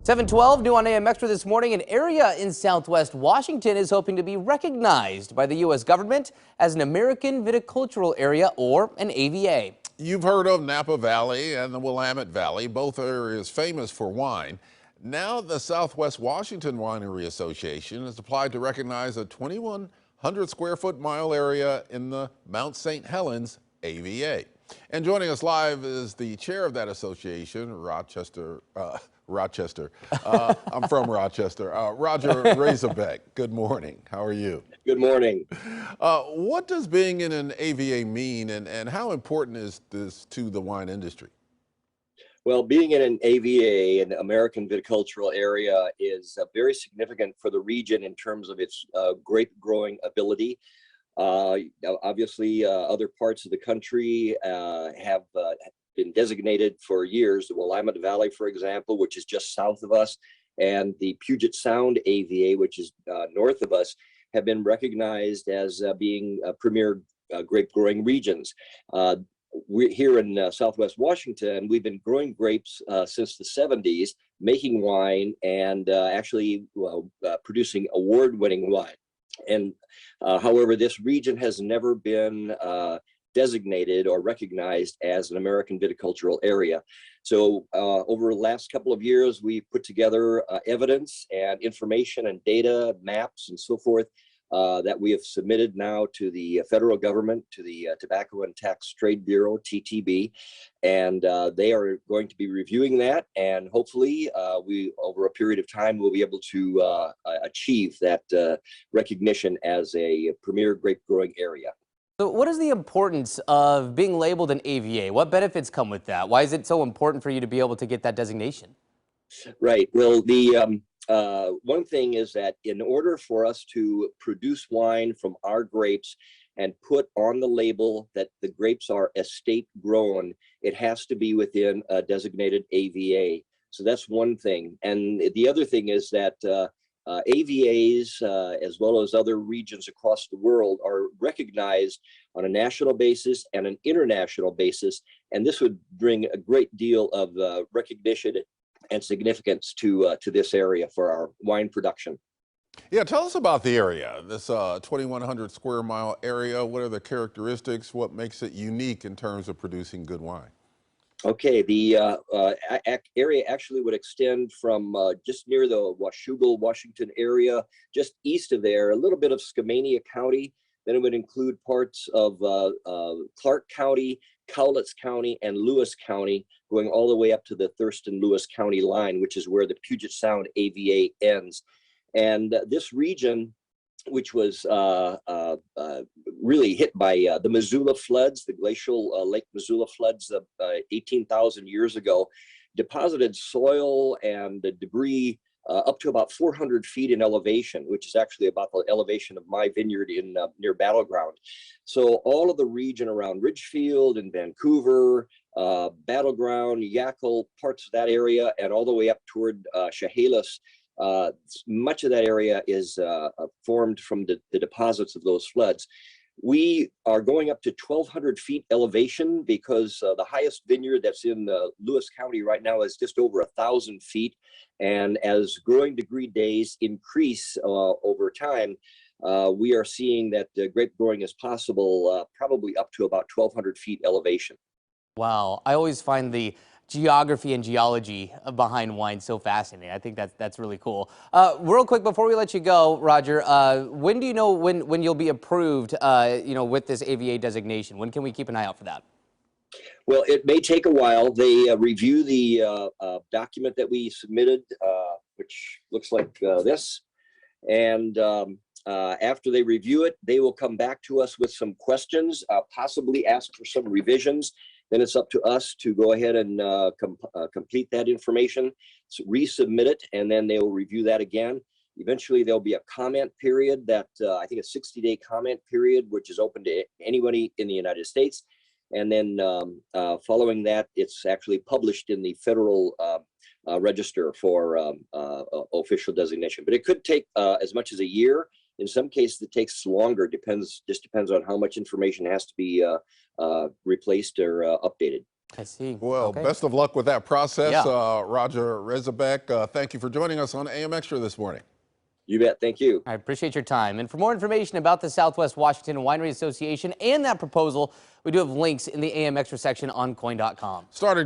712, new on AM Extra this morning. An area in Southwest Washington is hoping to be recognized by the U.S. government as an American Viticultural Area, or an AVA. You've heard of Napa Valley and the Willamette Valley, both areas famous for wine. Now the Southwest Washington Winery Association has applied to recognize a 2,100 square foot mile area in the Mount St. Helens AVA. And joining us live is the chair of that association, Rochester. I'm from Rochester. Roger Razorbeck. Good morning. How are you? Good morning. What does being in an AVA mean, and how important is this to the wine industry? Well, being in an AVA, an American Viticultural Area, is very significant for the region in terms of its grape growing ability. Obviously, other parts of the country have been designated for years. The Willamette Valley, for example, which is just south of us, and the Puget Sound AVA, which is north of us, have been recognized as being premier grape growing regions. We're here in Southwest Washington. We've been growing grapes since the 70s, making wine, and actually producing award-winning wine. And however, this region has never been designated or recognized as an American Viticultural Area. So over the last couple of years, we put together evidence and information and data, maps, and so forth that we have submitted now to the federal government, to the Tobacco and Tax Trade Bureau, TTB, and they are going to be reviewing that, and hopefully we, over a period of time, will be able to achieve that recognition as a premier grape growing area. So what is the importance of being labeled an AVA? What benefits come with that? Why is it so important for you to be able to get that designation? Right. Well, the one thing is that in order for us to produce wine from our grapes and put on the label that the grapes are estate grown, it has to be within a designated AVA. So that's one thing. And the other thing is that AVAs, as well as other regions across the world, are recognized on a national basis and an international basis. And this would bring a great deal of recognition and significance to this area for our wine production. Yeah, tell us about the area, this 2,100 square mile area. What are the characteristics? What makes it unique in terms of producing good wine? Okay, the area actually would extend from just near the Washougal, Washington area, just east of there, a little bit of Skamania County. Then it would include parts of Clark County, Cowlitz County, and Lewis County, going all the way up to the Thurston-Lewis County line, which is where the Puget Sound AVA ends. And this region, which was really hit by the Missoula floods, the glacial Lake Missoula floods of 18,000 years ago, deposited soil and debris up to about 400 feet in elevation, which is actually about the elevation of my vineyard in near Battleground. So all of the region around Ridgefield and Vancouver, Battleground, Yackle, parts of that area, and all the way up toward Chehalis, much of that area is formed from the deposits of those floods. We are going up to 1,200 feet elevation because the highest vineyard that's in Lewis County right now is just over 1,000 feet. And as growing degree days increase over time, we are seeing that grape growing is possible probably up to about 1,200 feet elevation. Wow, I always find the geography and geology behind wine so fascinating. I think that's really cool. Real quick before we let you go, Roger, when do you know when you'll be approved, with this AVA designation? When can we keep an eye out for that? Well, it may take a while. They review the document that we submitted, which looks like this, and after they review it, they will come back to us with some questions, possibly ask for some revisions. Then it's up to us to go ahead and complete that information, so resubmit it, and then they will review that again. Eventually, there'll be a comment period that I think a 60-day comment period, which is open to anybody in the United States. And then following that, it's actually published in the Federal Register for official designation. But it could take as much as a year. In some cases, it takes longer. Just depends on how much information has to be replaced or updated. I see. Well, Okay. best of luck with that process. Yeah. Roger Rezabek, thank you for joining us on AM Extra this morning. You bet. Thank you. I appreciate your time. And for more information about the Southwest Washington Winery Association and that proposal, we do have links in the AM Extra section on coin.com. Started